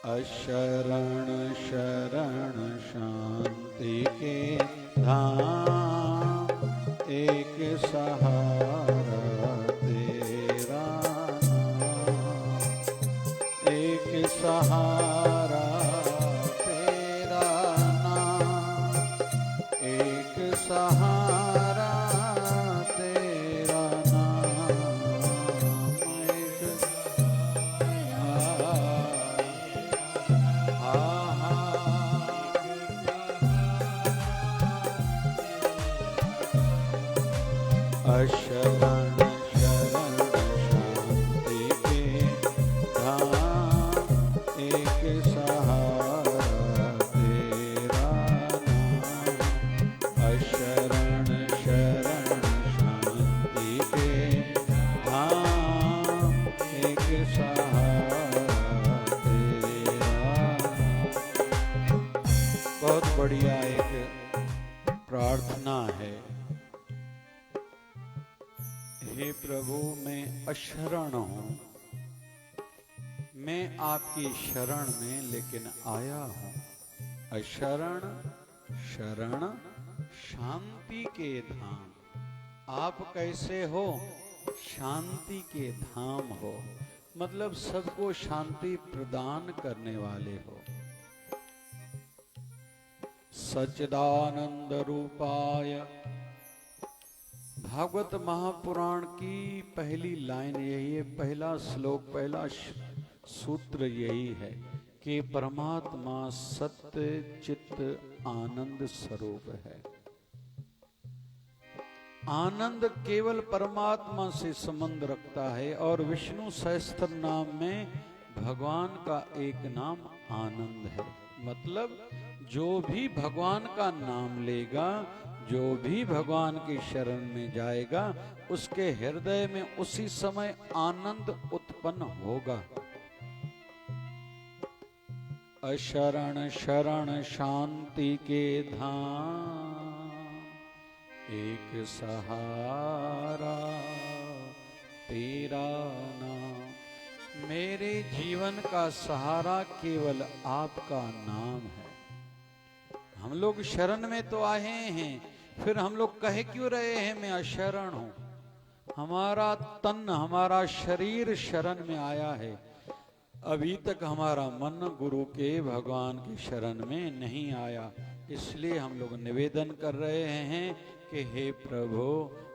अशरण शरण शांति के धाम, एक सहारा तेरा नाम, एक सहारा तेरा नाम, एक सहारा तेरा नाम, एक अशरण शरण शांति के धाम, एक सहारा तेरा नाम, अशरण शरण शांति के धाम, एक सहारा तेरा नाम। बहुत बढ़िया एक प्रार्थना है। हे प्रभु, मैं अशरण हूँ, मैं आपकी शरण में लेकिन आया हूँ। अशरण शरण शांति के धाम। आप कैसे हो? शांति के धाम हो, मतलब सबको शांति प्रदान करने वाले हो। सच्चिदानंद रूपाय। भागवत महापुराण की पहली लाइन यही है, पहला श्लोक, पहला सूत्र यही है कि परमात्मा सत्य चित्त आनंद स्वरूप है। आनंद केवल परमात्मा से संबंध रखता है और विष्णु सहस्त्र नाम में भगवान का एक नाम आनंद है। मतलब जो भी भगवान का नाम लेगा, जो भी भगवान की शरण में जाएगा, उसके हृदय में उसी समय आनंद उत्पन्न होगा। अशरण शरण शांति के धाम, एक सहारा तेरा नाम। मेरे जीवन का सहारा केवल आपका नाम है। हम लोग शरण में तो आए हैं, फिर हम लोग कह क्यों रहे हैं मैं अशरण हूं? हमारा तन, हमारा शरीर शरण में आया है। अभी तक हमारा मन गुरु के, भगवान की शरण में नहीं आया। इसलिए हम लोग निवेदन कर रहे हैं कि हे प्रभु,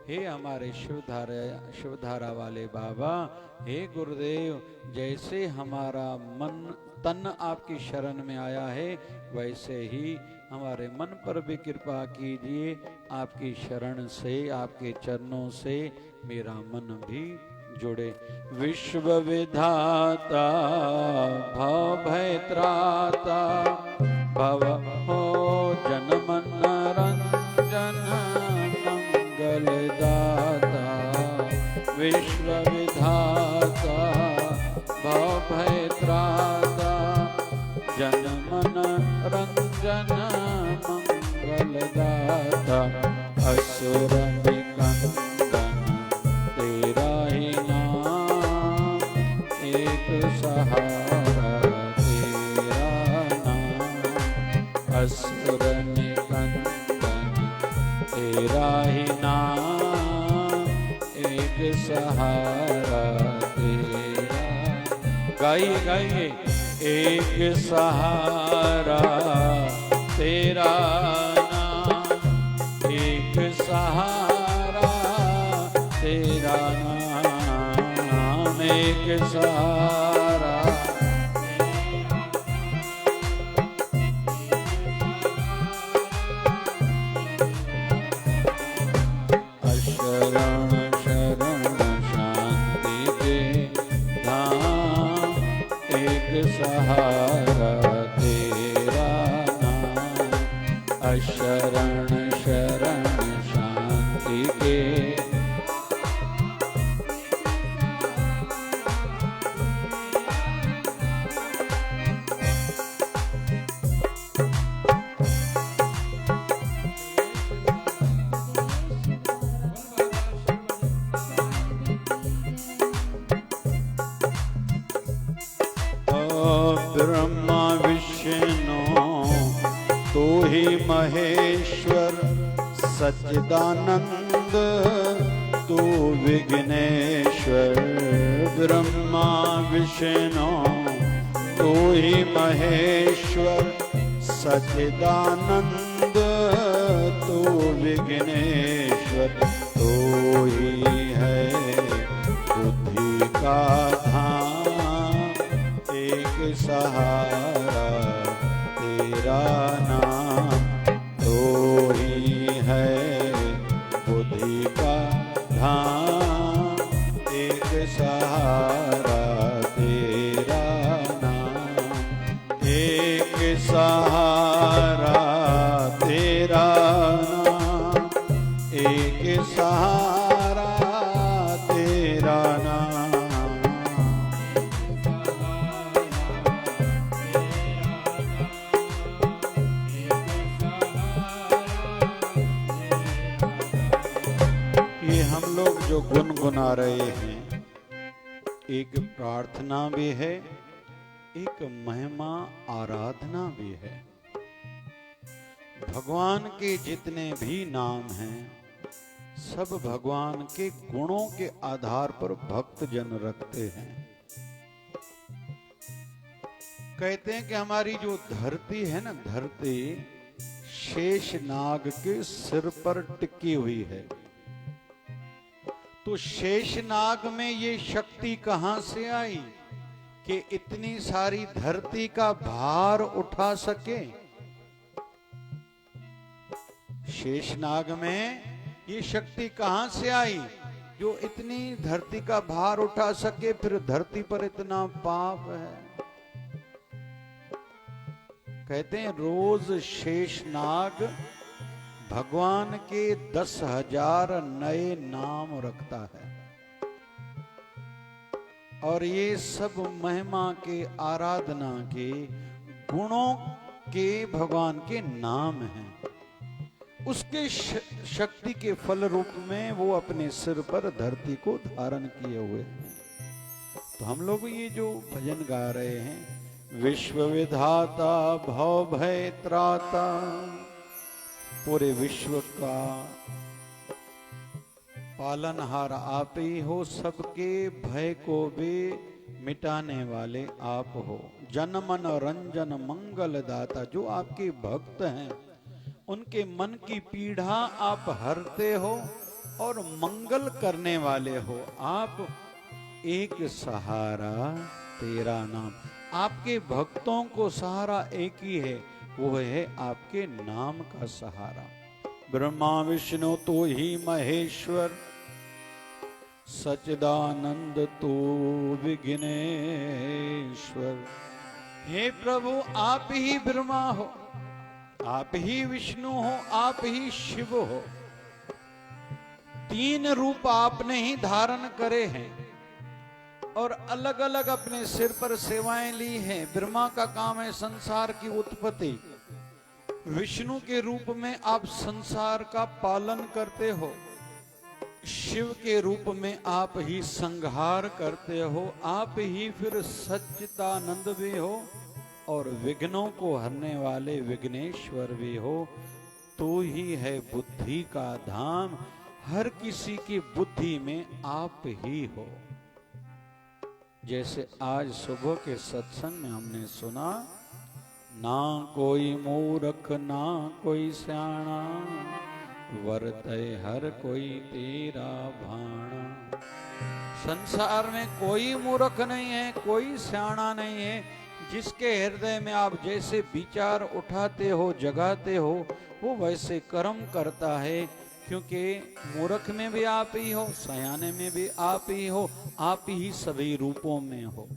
हे हमारे शिवधारा वाले बाबा, हे गुरुदेव, जैसे हमारा मन तन आपकी शरण में आया है, वैसे ही हमारे मन पर भी कृपा कीजिए। आपकी शरण से, आपके चरणों से मेरा मन भी जुड़े। विश्व विधाता भव भय त्राता, भव हो जन मन रंजन मंगलदाता। विश्व विधाता भव भय त्राता, जन मन रंजन मंगलदाता। असुर निकंदन तेरा ही नाम, एक सहारा तेरा नाम। असुर निकंदन तेरा ही नाम, एक सहारा तेरा। गाइए गाइए। एक सहारा तेरा नाम, एक सहारा तेरा नाम, एक सहारा। अशरण शरण शांति के धाम, एक सहारा तेरा नाम। अशरण शरण शांति के ब्रह्म महेश्वर सच्चिदानंद तू विघ्नेश्वर। ब्रह्मा विष्णु तू ही महेश्वर सच्चिदानंद तू विघ्नेश्वर। तू ही है बुद्धि का धाम एक सहारा तेरा नाम। तू ही है बुद्धि का धाम एक सहारा तेरा नाम। एक सहारा तेरा नाम एक सहारा तेरा नाम। ये हम लोग जो गुनगुना रहे हैं एक प्रार्थना भी है, एक महिमा आराधना भी है। भगवान के जितने भी नाम हैं सब भगवान के गुणों के आधार पर भक्त जन रखते हैं। कहते हैं कि हमारी जो धरती है ना, धरती शेषनाग के सिर पर टिकी हुई है। तो शेषनाग में ये शक्ति कहां से आई कि इतनी सारी धरती का भार उठा सके? शेषनाग में ये शक्ति कहां से आई जो इतनी धरती का भार उठा सके? फिर धरती पर इतना पाप है। कहते हैं रोज शेषनाग भगवान के 10,000 नए नाम रखता है और ये सब महिमा के आराधना के गुणों के भगवान के नाम हैं। उसके शक्ति के फल रूप में वो अपने सिर पर धरती को धारण किए हुए हैं। तो हम लोग ये जो भजन गा रहे हैं, विश्व विधाता भव भय त्राता, पूरे विश्व का पालनहार आप ही हो, सबके भय को भी मिटाने वाले आप हो। जन मन रंजन मंगल दाता, जो आपके भक्त हैं उनके मन की पीड़ा आप हरते हो और मंगल करने वाले हो। आप एक सहारा तेरा नाम, आपके भक्तों को सहारा एक ही है, वो है आपके नाम का सहारा। ब्रह्मा विष्णु तो ही महेश्वर सच्चिदानंद तो विघ्नेश्वर। हे प्रभु आप ही ब्रह्मा हो, आप ही विष्णु हो, आप ही शिव हो। 3 रूप आपने ही धारण करे हैं और अलग अलग अपने सिर पर सेवाएं ली हैं। ब्रह्मा का काम है संसार की उत्पत्ति, विष्णु के रूप में आप संसार का पालन करते हो, शिव के रूप में आप ही संहार करते हो, आप ही फिर सच्चिदानंद भी हो और विघ्नों को हरने वाले विघ्नेश्वर भी हो। तू ही है बुद्धि का धाम, हर किसी की बुद्धि में आप ही हो। जैसे आज सुबह के सत्संग में हमने सुना, ना कोई मूर्ख ना कोई सियाणा, वरतय हर कोई तेरा भाणा। संसार में कोई मूर्ख नहीं है, कोई सियाणा नहीं है। जिसके हृदय में आप जैसे विचार उठाते हो, जगाते हो, वो वैसे कर्म करता है। क्योंकि मूर्ख में भी आप ही हो, सयाने में भी आप ही हो, आप ही सभी रूपों में हो।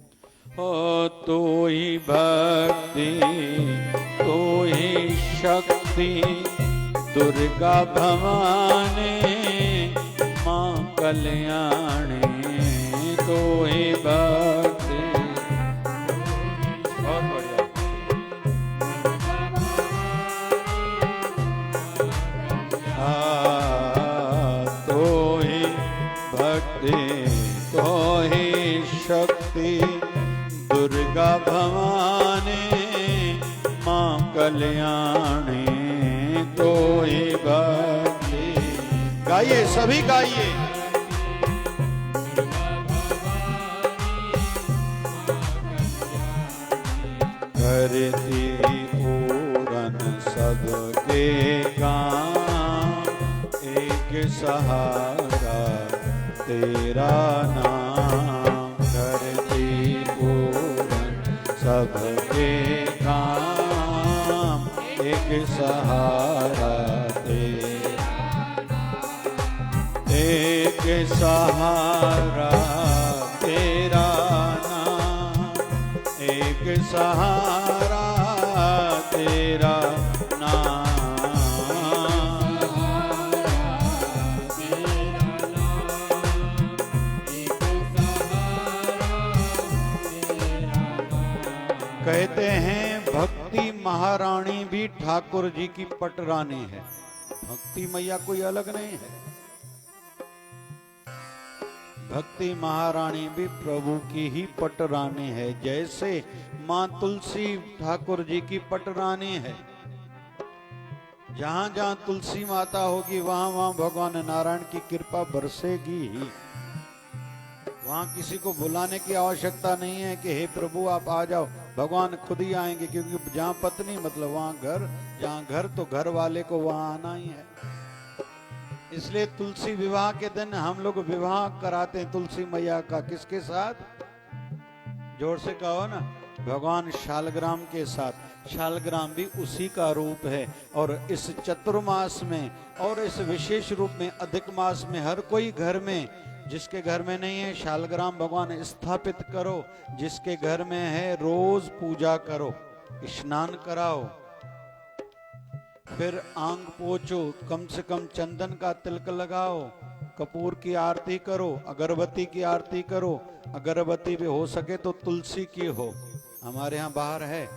तो ही भक्ति तो ही शक्ति, दुर्गा भवानी माँ कल्याणी। तो ही भक्ति, बहुत बढ़िया। तो ही भक्ति तो ही शक्ति, दुर्गा भवानी माँ कल्याणी। कोई भक्ति। गाइए, सभी गाइए। करती पूरन सबके काम, एक सहारा तेरा नाम। करती पूरन सबके काम, एक सहारा तेरा, एक सहारा तेरा नाम, एक सहारा तेरा नाम। कहते हैं भक्ति महारानी भी ठाकुर जी की पटरानी है। भक्ति मैया कोई अलग नहीं है। भक्ति महारानी भी प्रभु की ही पटरानी है। जैसे माँ तुलसी ठाकुर जी की पटरानी है। जहां जहां तुलसी माता होगी वहां वहां भगवान नारायण की कृपा बरसेगी ही। वहां किसी को बुलाने की आवश्यकता नहीं है कि हे प्रभु आप आ जाओ, भगवान खुद ही आएंगे। क्योंकि जहां पत्नी मतलब वहां घर, जहां घर तो घर वाले को वहां आना ही है। इसलिए तुलसी विवाह के दिन हम लोग विवाह कराते हैं तुलसी मैया का। किसके साथ? जोर से कहो ना, भगवान शालग्राम के साथ। शालग्राम भी उसी का रूप है। और इस चतुर्मास में और इस विशेष रूप में अधिक मास में हर कोई घर में, जिसके घर में नहीं है शालग्राम भगवान स्थापित करो। जिसके घर में है रोज पूजा करो, स्नान कराओ, फिर आंग पोछो, कम से कम चंदन का तिलक लगाओ, कपूर की आरती करो, अगरबत्ती की आरती करो। अगरबत्ती भी हो सके तो तुलसी की हो, हमारे यहाँ बाहर है।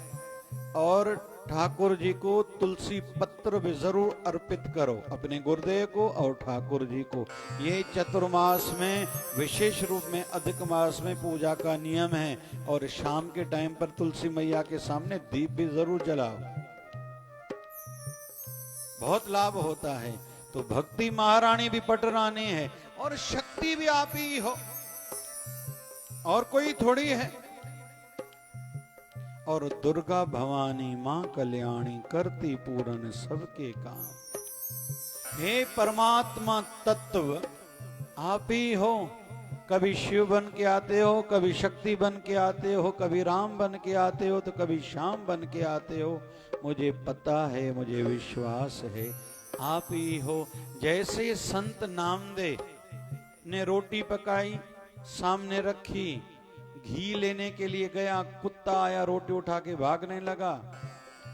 और ठाकुर जी को तुलसी पत्र भी जरूर अर्पित करो, अपने गुरुदेव को और ठाकुर जी को। ये चतुर्मास में विशेष रूप में अधिक मास में पूजा का नियम है। और शाम के टाइम पर तुलसी मैया के सामने दीप भी जरूर जलाओ, बहुत लाभ होता है। तो भक्ति महारानी भी पटरानी है और शक्ति भी आप ही हो, और कोई थोड़ी है। और दुर्गा भवानी मां कल्याणी करती पूरन सबके काम। हे परमात्मा तत्व आप ही हो। कभी शिव बन के आते हो, कभी शक्ति बन के आते हो, कभी राम बन के आते हो, तो कभी श्याम बन के आते हो। मुझे पता है, मुझे विश्वास है आप ही हो। जैसे संत नामदेव ने रोटी पकाई, सामने रखी, घी लेने के लिए गया, कुत्ता आया, रोटी उठा के भागने लगा,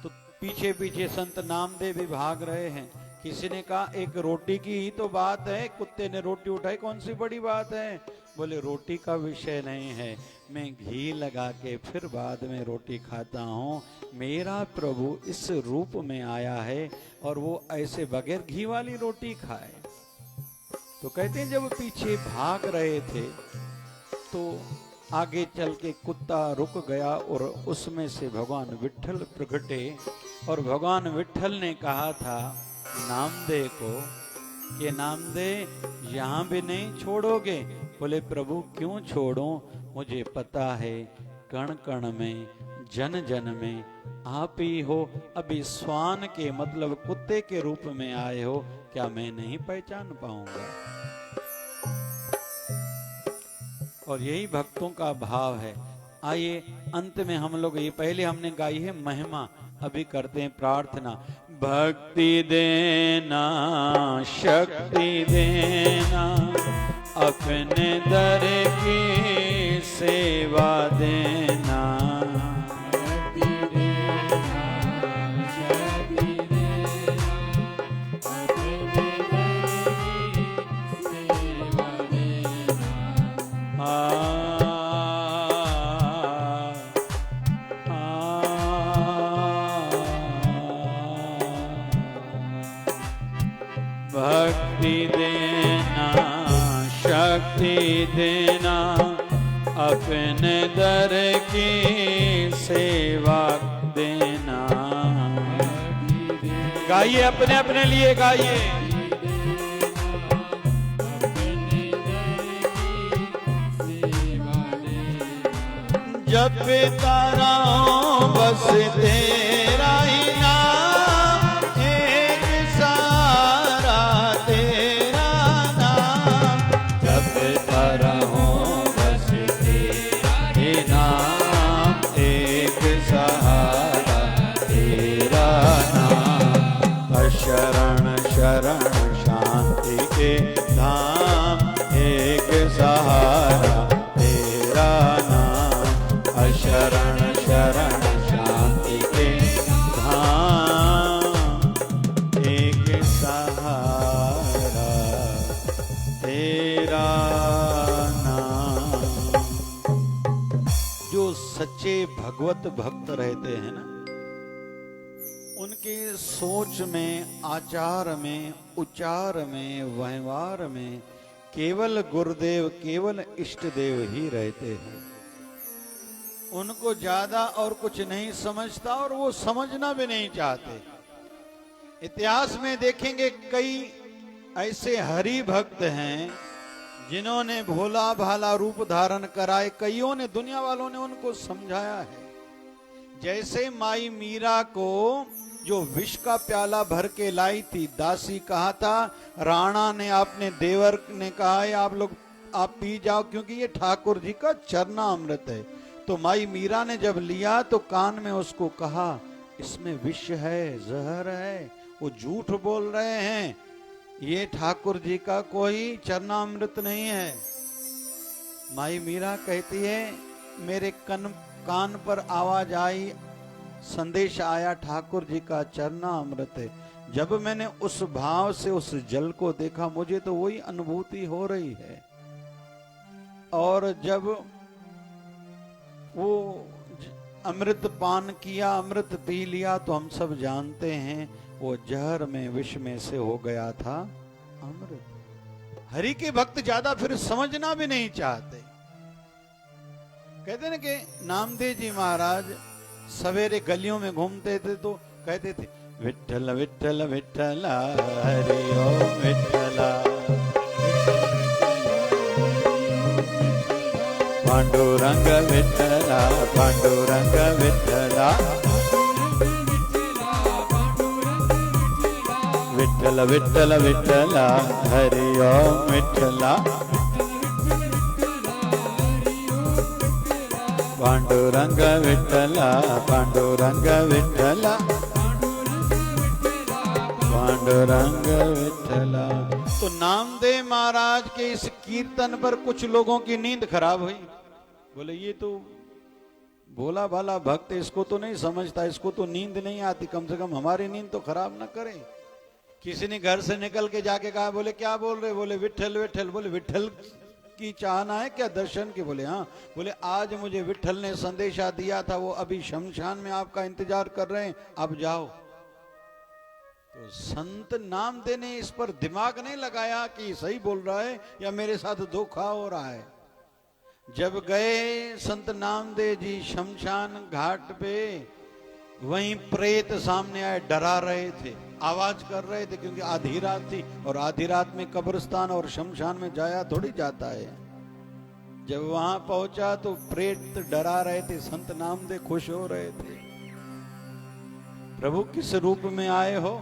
तो पीछे पीछे संत नामदेव भी भाग रहे हैं। किसी ने कहा एक रोटी की ही तो बात है, कुत्ते ने रोटी उठाई, कौन सी बड़ी बात है? बोले रोटी का विषय नहीं है, मैं घी लगा के फिर बाद में रोटी खाता हूँ। मेरा प्रभु इस रूप में आया है और वो ऐसे बगैर घी वाली रोटी खाए। तो कहते हैं जब पीछे भाग रहे थे तो आगे चल के कुत्ता रुक गया और उसमें से भगवान विट्ठल प्रगटे। और भगवान विट्ठल ने कहा था नामदेव को कि नामदेव यहाँ भी नहीं छोड़ोगे? बोले प्रभु क्यों छोड़ूं, मुझे पता है कण कण में जन जन में आप ही हो। अभी स्वान के मतलब कुत्ते के रूप में आए हो, क्या मैं नहीं पहचान पाऊंगा? और यही भक्तों का भाव है। आइए अंत में हम लोग, ये पहले हमने गाई है महिमा, अभी करते हैं प्रार्थना। भक्ति देना शक्ति देना, अपने दर की सेवा देना। भक्ति देना शक्ति देना, अपने दर की सेवा देना। गाइए, अपने अपने लिए गाइए। जपता रहो बस तेरा ही नाम, एक सहारा तेरा नाम। जपता रहो बस तेरा ही नाम, एक सहारा तेरा नाम। शरण शरण शांति के धाम, एक सहारा तेरा नाम। शरण शरण शांति के धाम, एक सहारा तेरा नाम। जो सच्चे भगवत भक्त रहते हैं ना, उनके सोच में, आचार में, उच्चार में, व्यवहार में केवल गुरुदेव, केवल इष्ट देव ही रहते हैं। उनको ज्यादा और कुछ नहीं समझता और वो समझना भी नहीं चाहते। इतिहास में देखेंगे कई ऐसे हरि भक्त हैं जिन्होंने भोला भाला रूप धारण कराए, कईयों ने, दुनिया वालों ने उनको समझाया है। जैसे माई मीरा को जो विष का प्याला भर के लाई थी, दासी कहा था, राणा ने, अपने देवर ने कहा है आप लोग आप पी जाओ क्योंकि ये ठाकुर जी का चरणामृत है। तो माई मीरा ने जब लिया तो कान में उसको कहा इसमें विष है, जहर है, वो झूठ बोल रहे हैं, ये ठाकुर जी का कोई चरणामृत नहीं है। माई मीरा कहती है मेरे कान पर आवाज आई, संदेश आया, ठाकुर जी का चरणामृत है। जब मैंने उस भाव से उस जल को देखा, मुझे तो वही अनुभूति हो रही है। और जब वो अमृत पान किया, अमृत पी लिया, तो हम सब जानते हैं वो जहर में, विष में से हो गया था अमृत। हरि के भक्त ज्यादा फिर समझना भी नहीं चाहते। कहते ना कि नामदेव जी महाराज सवेरे गलियों में घूमते थे तो कहते थे विठ्ठल विठ्ठल विठ्ठल हरि ओम विठ्ठला, पांडुरंग विठ्ठला, पांडुरंग विठ्ठला, विठ्ठल विठ्ठल विठ्ठला हरि ओम विठ्ठला, पांडुरंग विठ्ठला, पांडुरंग विठ्ठला, पांडुरंग विठ्ठला। तो नामदेव महाराज के इस कीर्तन पर कुछ लोगों की नींद खराब हुई। बोले ये तो भोला भाला भक्त, इसको तो नहीं समझता, इसको तो नींद नहीं आती, कम से कम हमारी नींद तो खराब ना करे। किसी ने घर से निकल के जाके कहा, बोले क्या बोल रहे? बोले विठ्ठल विठ्ठल। बोले विठ्ठल की चाहना है क्या दर्शन की? बोले हाँ। बोले आज मुझे विठ्ठल ने संदेशा दिया था, वो अभी शमशान में आपका इंतजार कर रहे हैं, अब जाओ। तो संत नामदेव ने इस पर दिमाग नहीं लगाया कि सही बोल रहा है या मेरे साथ धोखा हो रहा है। जब गए संत नामदेव जी शमशान घाट पे, वहीं प्रेत सामने आए, डरा रहे थे, आवाज कर रहे थे, क्योंकि आधी रात थी और आधी रात में कब्रिस्तान और शमशान में जाया थोड़ी जाता है। जब वहां पहुंचा तो प्रेत डरा रहे थे, संत नामदेव खुश हो रहे थे। प्रभु किस रूप में आए हो?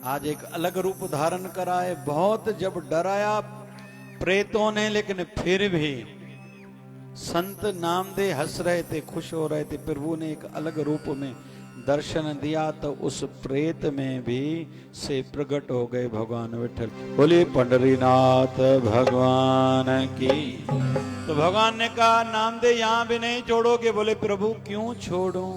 आज एक अलग रूप धारण कराए। बहुत जब डराया प्रेतों ने, लेकिन फिर भी संत नामदेव हंस रहे थे, खुश हो रहे थे। प्रभु ने एक अलग रूप में दर्शन दिया तो उस प्रेत में भी से प्रकट हो गए भगवान विठ्ठल। बोले पंडरीनाथ भगवान की। तो भगवान ने कहा नामदेव यहां भी नहीं छोड़ोगे? बोले प्रभु क्यों छोड़ूं,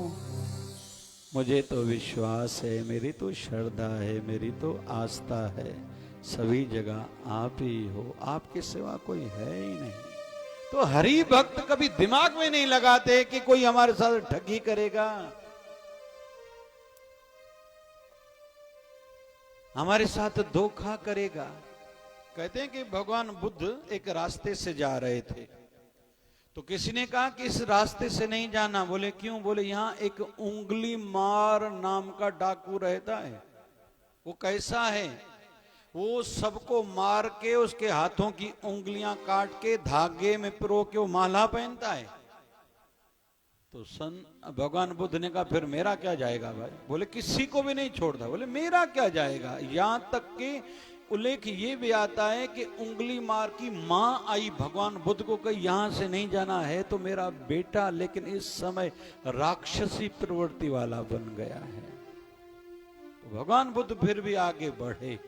मुझे तो विश्वास है, मेरी तो श्रद्धा है, मेरी तो आस्था है, सभी जगह आप ही हो, आपके सिवा कोई है ही नहीं। तो हरि भक्त कभी दिमाग में नहीं लगाते कि कोई हमारे साथ ठगी करेगा, हमारे साथ धोखा करेगा। कहते हैं कि भगवान बुद्ध एक रास्ते से जा रहे थे तो किसी ने कहा कि इस रास्ते से नहीं जाना। बोले क्यों? बोले यहाँ एक उंगली मार नाम का डाकू रहता है। वो कैसा है? वो सबको मार के उसके हाथों की उंगलियां काट के धागे में पिरो के वो माला पहनता है। तो भगवान बुद्ध ने कहा फिर मेरा क्या जाएगा भाई? बोले किसी को भी नहीं छोड़ता। बोले मेरा क्या जाएगा? यहां तक के उल्लेख ये भी आता है कि उंगली मार की मां आई भगवान बुद्ध को कही यहां से नहीं जाना है तो मेरा बेटा, लेकिन इस समय राक्षसी प्रवृत्ति वाला बन गया है। तो भगवान बुद्ध फिर भी आगे बढ़े।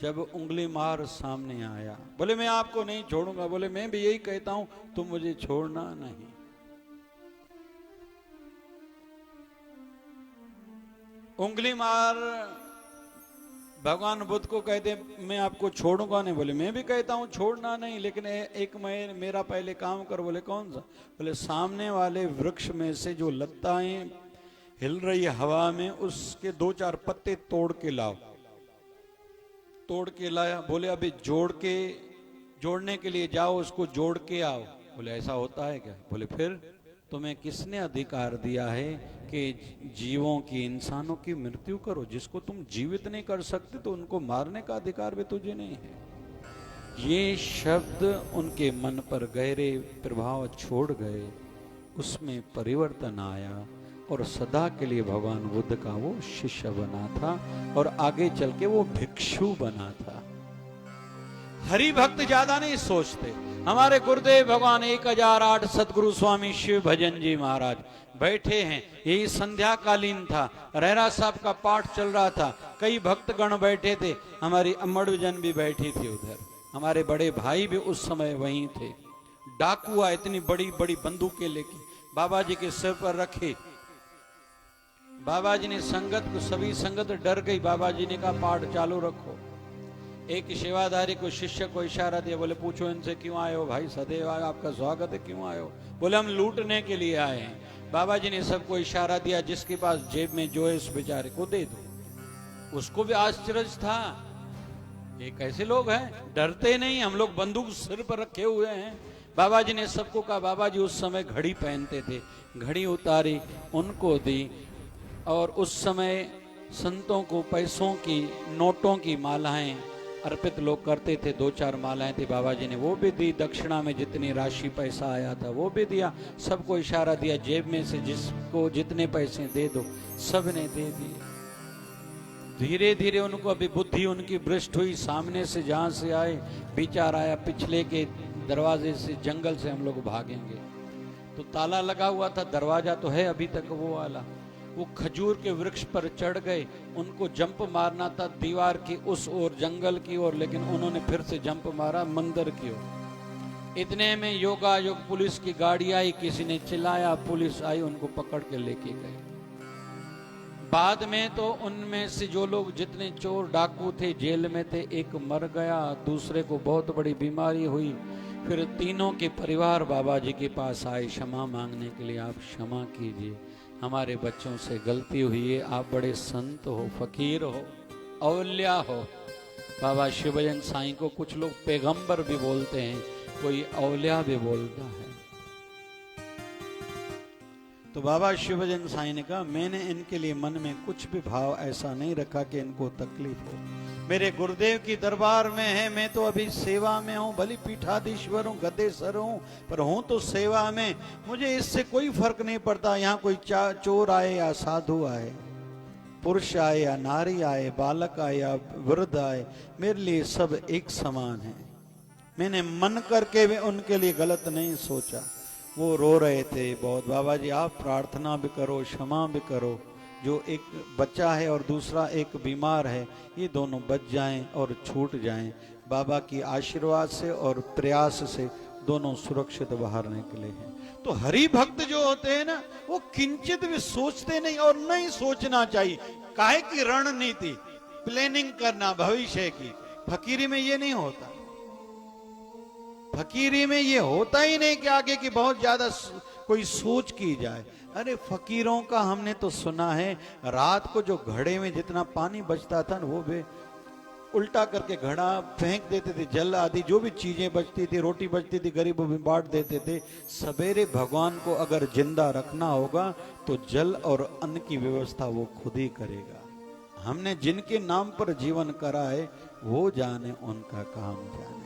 जब उंगली मार सामने आया, बोले मैं आपको नहीं छोड़ूंगा। बोले मैं भी यही कहता हूं, तुम मुझे छोड़ना नहीं। उंगली मार भगवान बुद्ध को कहते मैं आपको छोड़ूंगा नहीं। बोले मैं भी कहता हूं छोड़ना नहीं, लेकिन एक मेरा पहले काम करो। बोले कौन सा? बोले सामने वाले वृक्ष में से जो लताएं हिल रही है हवा में, उसके 2-4 पत्ते तोड़ के लाओ। तोड़ के लाया। बोले अभी जोड़ने के लिए जाओ, उसको जोड़ के आओ। बोले ऐसा होता है क्या? बोले फिर तुम्हें किसने अधिकार दिया है कि जीवों की, इंसानों की मृत्यु करो? जिसको तुम जीवित नहीं कर सकते तो उनको मारने का अधिकार भी तुझे नहीं है। ये शब्द उनके मन पर गहरे प्रभाव छोड़ गए, उसमें परिवर्तन आया और सदा के लिए भगवान बुद्ध का वो शिष्य बना था और आगे चल के वो भिक्षु बना था। हरि भक्त ज्यादा नहीं सोचते। हमारे गुरुदेव भगवान 1008 सतगुरु स्वामी शिव भजन जी महाराज बैठे हैं। यही संध्या कालीन था, रहरा साहब का पाठ चल रहा था, कई भक्तगण बैठे थे, हमारी अम्मड़ भी बैठी थी उधर, हमारे बड़े भाई भी उस समय वहीं थे। डाकू आए, इतनी बड़ी बड़ी बंदूकें लेके बाबा जी के सिर पर रखे। बाबा जी ने सभी संगत डर गई। बाबा जी ने कहा पाठ चालू रखो। एक सेवाधारी को शिष्य को इशारा दिया। बोले पूछो इनसे क्यों आए हो भाई? सदैव आपका स्वागत है, क्यों आए हो? बोले हम लूटने के लिए आए हैं। बाबा जी ने सबको इशारा दिया, जिसके पास जेब में जो है उस बेचारे को दे दो। उसको भी आश्चर्य था, ये कैसे लोग हैं, डरते नहीं, हम लोग बंदूक सिर पर रखे हुए हैं। बाबा जी ने सबको कहा। बाबा जी उस समय घड़ी पहनते थे, घड़ी उतारी उनको दी। और उस समय संतों को पैसों की, नोटों की मालाएं अर्पित लोग करते थे। 2-4 मालाएं थी, बाबा जी ने वो भी दी। दक्षिणा में जितनी राशि पैसा आया था वो भी दिया। सबको इशारा दिया जेब में से जिसको जितने पैसे दे दो। सब ने दे दिए। धीरे धीरे उनको अभी बुद्धि उनकी भ्रष्ट हुई। सामने से जहां से आए विचार आया पिछले के दरवाजे से, जंगल से हम लोग भागेंगे। तो ताला लगा हुआ था, दरवाजा तो है अभी तक वो वाला। वो खजूर के वृक्ष पर चढ़ गए। उनको जंप मारना था दीवार की उस ओर, जंगल की ओर, लेकिन उन्होंने फिर से जंप मारा मंदिर की ओर। इतने में योगायोग पुलिस की गाड़ी आई, किसी ने चिल्लाया, पुलिस आई, उनको पकड़ के लेके गए। बाद में तो उनमें से जो लोग जितने चोर डाकू थे जेल में थे, एक मर गया, दूसरे को बहुत बड़ी बीमारी हुई। फिर तीनों के परिवार बाबा जी के पास आए क्षमा मांगने के लिए। आप क्षमा कीजिए, हमारे बच्चों से गलती हुई है, आप बड़े संत हो, फकीर हो, औलिया हो। बाबा शिवभजन साईं को कुछ लोग पैगंबर भी बोलते हैं, कोई औलिया भी बोलता है। तो बाबा शिवभजन साईं ने कहा मैंने इनके लिए मन में कुछ भी भाव ऐसा नहीं रखा कि इनको तकलीफ हो। मेरे गुरुदेव की दरबार में है, मैं तो अभी सेवा में हूँ, भली पीठाधीश्वर हूँ, गद्देसर हूँ, पर हूँ तो सेवा में। मुझे इससे कोई फर्क नहीं पड़ता यहाँ कोई चोर आए या साधु आए, पुरुष आए या नारी आए, बालक आए या वृद्ध आए, मेरे लिए सब एक समान है। मैंने मन करके भी उनके लिए गलत नहीं सोचा। वो रो रहे थे बहुत। बाबा जी आप प्रार्थना भी करो, क्षमा भी करो। जो एक बच्चा है और दूसरा एक बीमार है, ये दोनों बच जाएं और छूट जाएं। बाबा की आशीर्वाद से और प्रयास से दोनों सुरक्षित बाहर निकले हैं। तो हरि भक्त जो होते हैं ना, वो किंचित भी सोचते नहीं और नहीं सोचना चाहिए। काहे की रणनीति प्लानिंग करना भविष्य की, फकीरी में ये नहीं होता। फकीरी में ये होता ही नहीं कि आगे की बहुत ज्यादा कोई सोच की जाए। अरे फकीरों का हमने तो सुना है, रात को जो घड़े में जितना पानी बचता था ना, वो भी उल्टा करके घड़ा फेंक देते थे, जल आदि जो भी चीजें बचती थी, रोटी बचती थी, गरीबों में बांट देते थे। सवेरे भगवान को अगर जिंदा रखना होगा तो जल और अन्न की व्यवस्था वो खुद ही करेगा। हमने जिनके नाम पर जीवन करा है वो जाने, उनका काम जाने।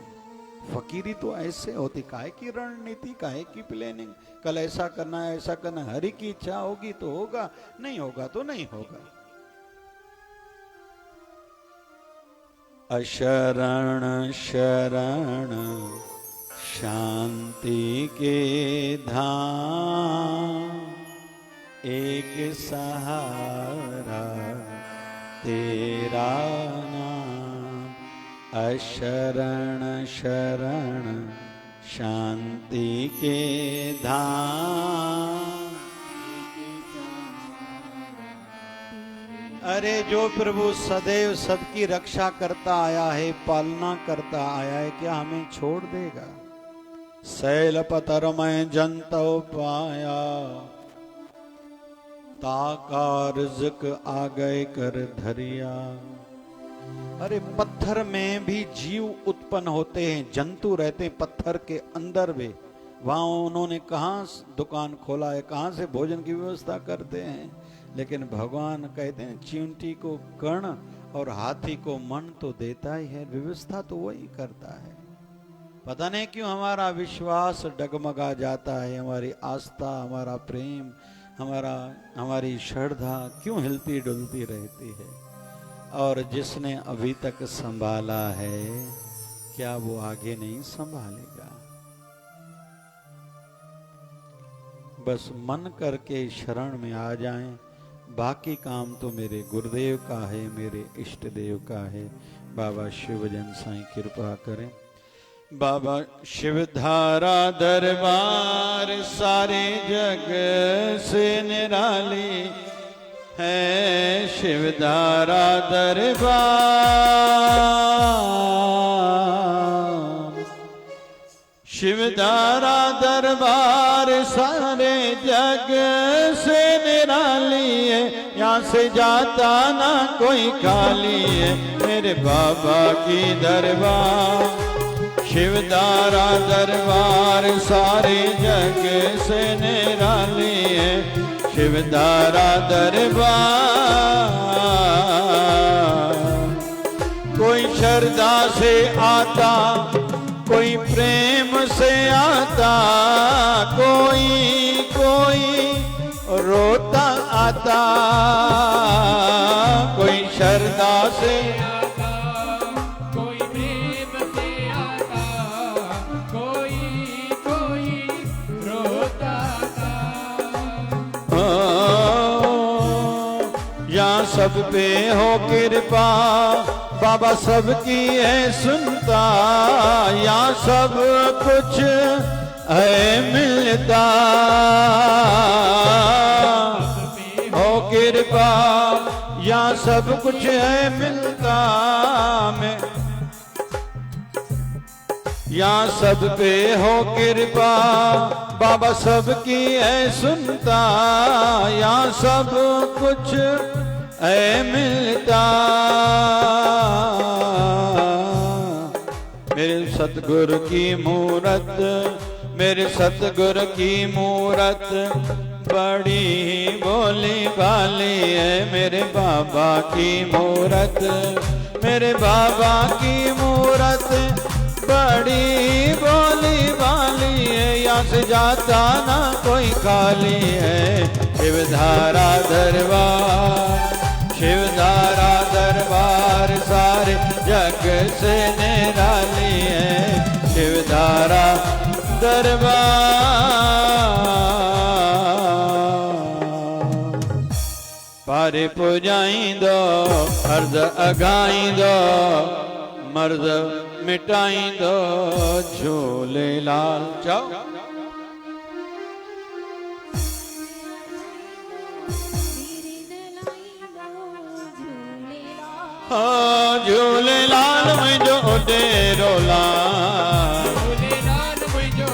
फकीरी तो ऐसे होती, काहे की रणनीति, काहे की प्लानिंग, कल ऐसा करना है ऐसा करना है। हरि की इच्छा होगी तो होगा, नहीं होगा तो नहीं होगा। अशरण शरण शांति के धाम, एक सहारा तेरा नाम। अशरण शरण शांति के धाम। अरे जो प्रभु सदैव सबकी रक्षा करता आया है, पालना करता आया है, क्या हमें छोड़ देगा? शैल पतर में जंतव पाया, ताका रिज़्क आ गए कर धरिया। अरे पत्थर में भी जीव उत्पन्न होते हैं, जंतु रहते हैं पत्थर के अंदर भी। वहां उन्होंने कहाँ दुकान खोला है, कहाँ से भोजन की व्यवस्था करते हैं। लेकिन भगवान कहते हैं चींटी को कर्ण और हाथी को मन तो देता ही है, व्यवस्था तो वही करता है। पता नहीं क्यों हमारा विश्वास डगमगा जाता है, हमारी आस्था, हमारा प्रेम, हमारी श्रद्धा क्यों हिलती डुलती रहती है। और जिसने अभी तक संभाला है, क्या वो आगे नहीं संभालेगा? बस मन करके शरण में आ जाएं, बाकी काम तो मेरे गुरुदेव का है, मेरे इष्ट देव का है। बाबा शिवजन साईं कृपा करें। बाबा शिवधारा दरबार सारे जग से निराली है। शिवधारा दरबार, शिवधारा दरबार सारे जग से निराली है। यहाँ से जाता ना कोई खाली है, मेरे बाबा की दरबार। शिवधारा दरबार सारे जग से निराली है। शिवधारा दरबार, कोई श्रद्धा से आता, कोई प्रेम से आता, कोई रोता आता। कोई श्रद्धा से आता, कोई प्रेम से आता, कोई रोता आता। या सब पे हो कृपा, बाबा सबकी है सुनता। या सब कुछ है मिलता, हो कृपा। या सब कुछ है मिलता में, या सब पे हो कृपा, बाबा सबकी है सुनता। या सब कुछ है मिलता। मेरे सतगुरु की मूरत, मेरे सतगुरु की मूरत बड़ी बोली भाली है। मेरे बाबा की मूरत, मेरे बाबा की मूरत बड़ी बोली भाली है। यहाँ से जाता ना कोई खाली है। शिवधारा दरबार, शिवधारा दरबार सारे जग से निराली है। शिवधारा दरबार, पारे पुजाई दो, अर्ज अगाई दो, मर्द मिटाई दो। झूलेलाल जाओ। झूलेलाल मुंहिंजो डेरो लाल, झूलेलाल मुंहिंजो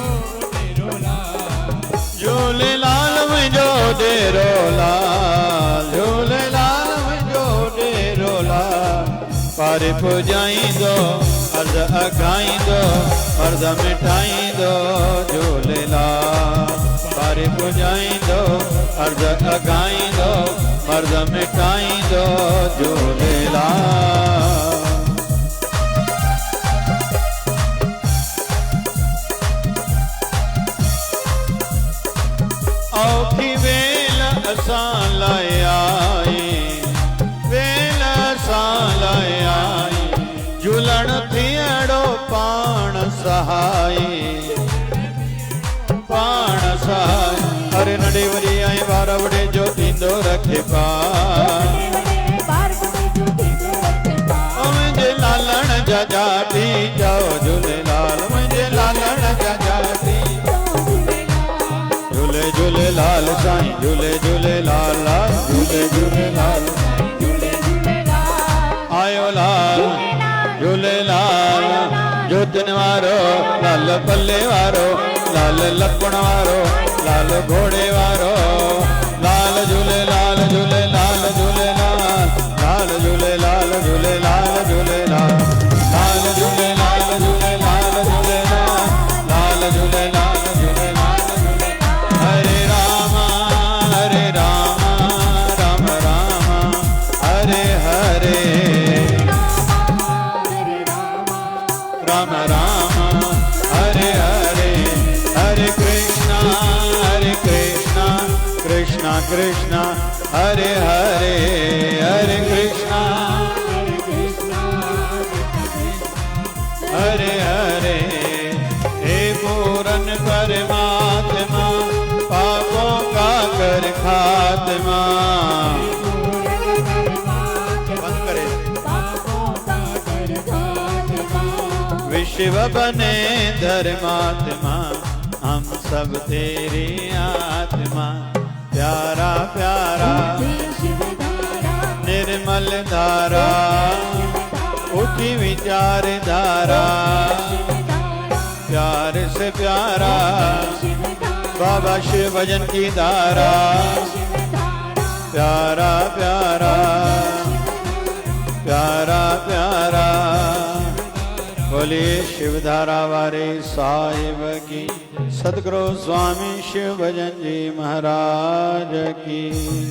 डेरो लाल, झूलेलाल मुंहिंजो डेरो लाल, झूलेलाल मुंहिंजो डेरो लाल। पार पुजाई दो अर्ज अगाई दो मर्द मिटाई दो झूलेलाल पार पुजाई दो अर्ज अगाई दो मर्द मिटाई दो झूलेलाल औखी वेल असां लाए आई वेल असां लाए आई झूलण थियड़ो पाण सहाय पाण सहाय अरे नडे वरी आए वार वडे जो थींदो रखे पार मुंहिंजे लालण जा जाती जाओ झूलेलाल मुंहिंजे लालण जा जाती झूले झूलेलाल साईं झूले झूलेलाल लाल झूले झूलेलाल आयो लाल झूलेलाल जोतन वारो लाल पल्ले वारो लाल लपण वारो लाल घोड़े वारो लाल झूलेलाल झूलेलाल झूलेलाल लाल झूलेलाल झूलेलाल झूलेलाल लाल झूलेलाल झूलेलाल झूलेलाल लाल झूलेलाल झूलेलाल हरे राम राम राम हरे हरे राम राम हरे हरे हरे कृष्णा कृष्णा कृष्णा हरे हरे हरे कृष्णा हरे हरे हे पूरन परमात्मा पापों का कर खात्मा विश्व बने धर्मात्मा हम सब तेरी आत्मा प्यारा प्यारा निर्मल धारा उठी विचार धारा प्यार से प्यारा बाबा शिव भजन की धारा प्यारा प्यारा प्यारा प्यारा बोलिए शिवधारा वारे साहिब की सदगुरु स्वामी शिव भजन जी महाराज की।